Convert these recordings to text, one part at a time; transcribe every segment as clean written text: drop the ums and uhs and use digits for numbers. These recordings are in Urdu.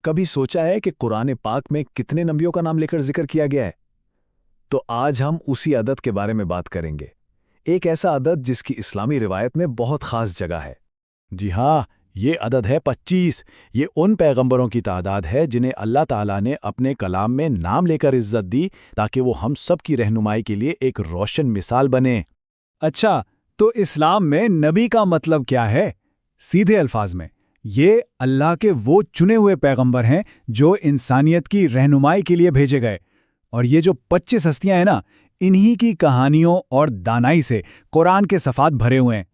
کبھی سوچا ہے کہ قرآن پاک میں کتنے نبیوں کا نام لے کر ذکر کیا گیا ہے؟ تو آج ہم اسی عدد کے بارے میں بات کریں گے، ایک ایسا عدد جس کی اسلامی روایت میں بہت خاص جگہ ہے۔ جی ہاں، یہ عدد ہے 25۔ یہ ان پیغمبروں کی تعداد ہے جنہیں اللہ تعالیٰ نے اپنے کلام میں نام لے کر عزت دی تاکہ وہ ہم سب کی رہنمائی کے لیے ایک روشن مثال بنے۔ اچھا، تو اسلام میں نبی کا مطلب کیا ہے؟ سیدھے الفاظ میں، یہ اللہ کے وہ چنے ہوئے پیغمبر ہیں جو انسانیت کی رہنمائی کے لیے بھیجے گئے، اور یہ جو 25 ہستیاں ہیں نا، انہی کی کہانیوں اور دانائی سے قرآن کے صفحات بھرے ہوئے ہیں۔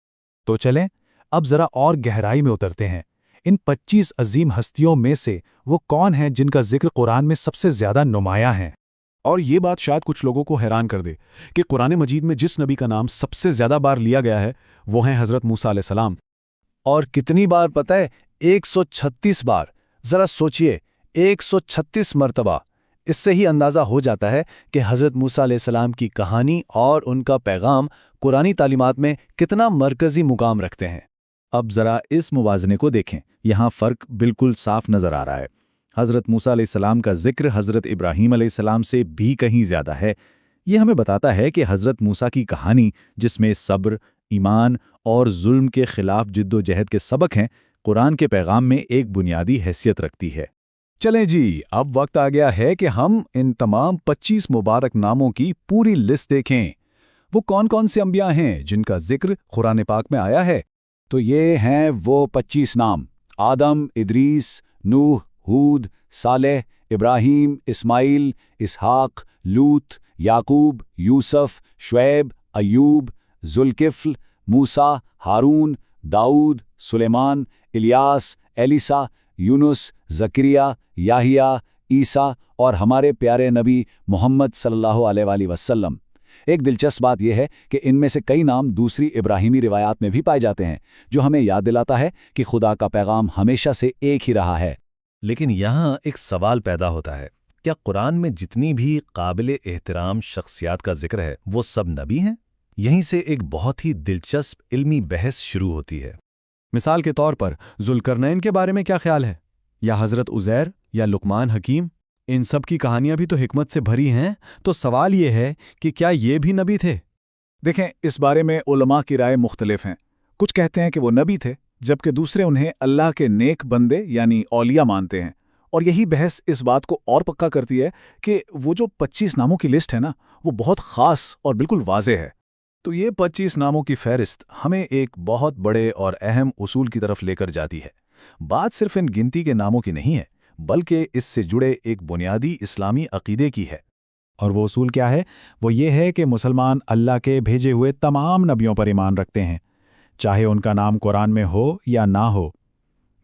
تو چلیں اب ذرا اور گہرائی میں اترتے ہیں۔ ان 25 عظیم ہستیوں میں سے وہ کون ہیں جن کا ذکر قرآن میں سب سے زیادہ نمایاں ہے؟ اور یہ بات شاید کچھ لوگوں کو حیران کر دے کہ قرآن مجید میں جس نبی کا نام سب سے زیادہ بار لیا گیا ہے وہ ہیں حضرت موسیٰ علیہ السلام۔ اور کتنی بار پتہ ہے؟ 136 بار۔ ذرا سوچئے، 136 مرتبہ۔ اس سے ہی اندازہ ہو جاتا ہے کہ حضرت موسیٰ علیہ السلام کی کہانی اور ان کا پیغام قرآنی تعلیمات میں کتنا مرکزی مقام رکھتے ہیں۔ اب ذرا اس موازنے کو دیکھیں، یہاں فرق بالکل صاف نظر آ رہا ہے۔ حضرت موسیٰ علیہ السلام کا ذکر حضرت ابراہیم علیہ السلام سے بھی کہیں زیادہ ہے۔ یہ ہمیں بتاتا ہے کہ حضرت موسیٰ کی کہانی، جس میں صبر، ایمان اور ظلم کے خلاف جد و جہد کے سبق ہیں، قرآن کے پیغام میں ایک بنیادی حیثیت رکھتی ہے۔ چلیں جی، اب وقت آ گیا ہے کہ ہم ان تمام 25 مبارک ناموں کی پوری لسٹ دیکھیں۔ وہ کون کون سے انبیاء ہیں جن کا ذکر قرآن پاک میں آیا ہے؟ تو یہ ہیں وہ 25 نام: آدم، ادریس، نوح، ہود، صالح، ابراہیم، اسماعیل، اسحاق، لوط، یعقوب، یوسف، شعیب، ایوب، ذوالکفل، موسیٰ، ہارون، داؤد، سلیمان، الیاس، ایلیسا، یونس، زکریہ، یحییٰ، عیسیٰ اور ہمارے پیارے نبی محمد صلی اللہ علیہ وآلہ وسلم۔ ایک دلچسپ بات یہ ہے کہ ان میں سے کئی نام دوسری ابراہیمی روایات میں بھی پائے جاتے ہیں، جو ہمیں یاد دلاتا ہے کہ خدا کا پیغام ہمیشہ سے ایک ہی رہا ہے۔ لیکن یہاں ایک سوال پیدا ہوتا ہے، کیا قرآن میں جتنی بھی قابل احترام شخصیات کا ذکر ہے وہ سب نبی ہیں؟ یہیں سے ایک بہت ہی دلچسپ علمی بحث شروع ہوتی ہے۔ مثال کے طور پر ذوالقرنین کے بارے میں کیا خیال ہے؟ یا حضرت عزیر یا لقمان حکیم؟ ان سب کی کہانیاں بھی تو حکمت سے بھری ہیں، تو سوال یہ ہے کہ کیا یہ بھی نبی تھے؟ دیکھیں، اس بارے میں علماء کی رائے مختلف ہیں۔ کچھ کہتے ہیں کہ وہ نبی تھے، جبکہ دوسرے انہیں اللہ کے نیک بندے یعنی اولیاء مانتے ہیں۔ اور یہی بحث اس بات کو اور پکا کرتی ہے کہ وہ جو 25 ناموں کی لسٹ ہے نا، وہ بہت خاص اور بالکل واضح ہے۔ تو یہ 25 ناموں کی فہرست ہمیں ایک بہت بڑے اور اہم اصول کی طرف لے کر جاتی ہے۔ بات صرف ان گنتی کے ناموں کی نہیں ہے، بلکہ اس سے جڑے ایک بنیادی اسلامی عقیدے کی ہے۔ اور وہ اصول کیا ہے؟ وہ یہ ہے کہ مسلمان اللہ کے بھیجے ہوئے تمام نبیوں پر ایمان رکھتے ہیں، چاہے ان کا نام قرآن میں ہو یا نہ ہو۔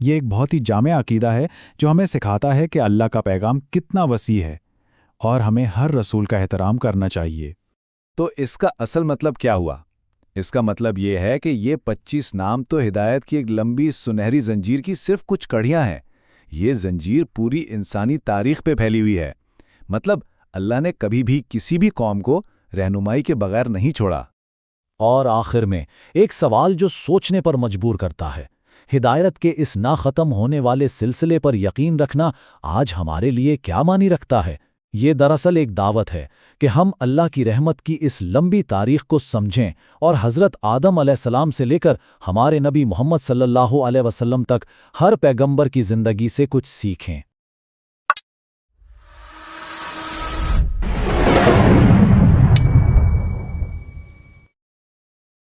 یہ ایک بہت ہی جامع عقیدہ ہے جو ہمیں سکھاتا ہے کہ اللہ کا پیغام کتنا وسیع ہے اور ہمیں ہر رسول کا احترام کرنا چاہیے۔ تو اس کا اصل مطلب کیا ہوا؟ اس کا مطلب یہ ہے کہ یہ 25 نام تو ہدایت کی ایک لمبی سنہری زنجیر کی صرف کچھ کڑیاں ہیں۔ یہ زنجیر پوری انسانی تاریخ پہ پھیلی ہوئی ہے۔ مطلب اللہ نے کبھی بھی کسی بھی قوم کو رہنمائی کے بغیر نہیں چھوڑا۔ اور آخر میں ایک سوال جو سوچنے پر مجبور کرتا ہے، ہدایت کے اس نہ ختم ہونے والے سلسلے پر یقین رکھنا آج ہمارے لیے کیا معنی رکھتا ہے؟ یہ دراصل ایک دعوت ہے کہ ہم اللہ کی رحمت کی اس لمبی تاریخ کو سمجھیں اور حضرت آدم علیہ السلام سے لے کر ہمارے نبی محمد صلی اللہ علیہ وسلم تک ہر پیغمبر کی زندگی سے کچھ سیکھیں۔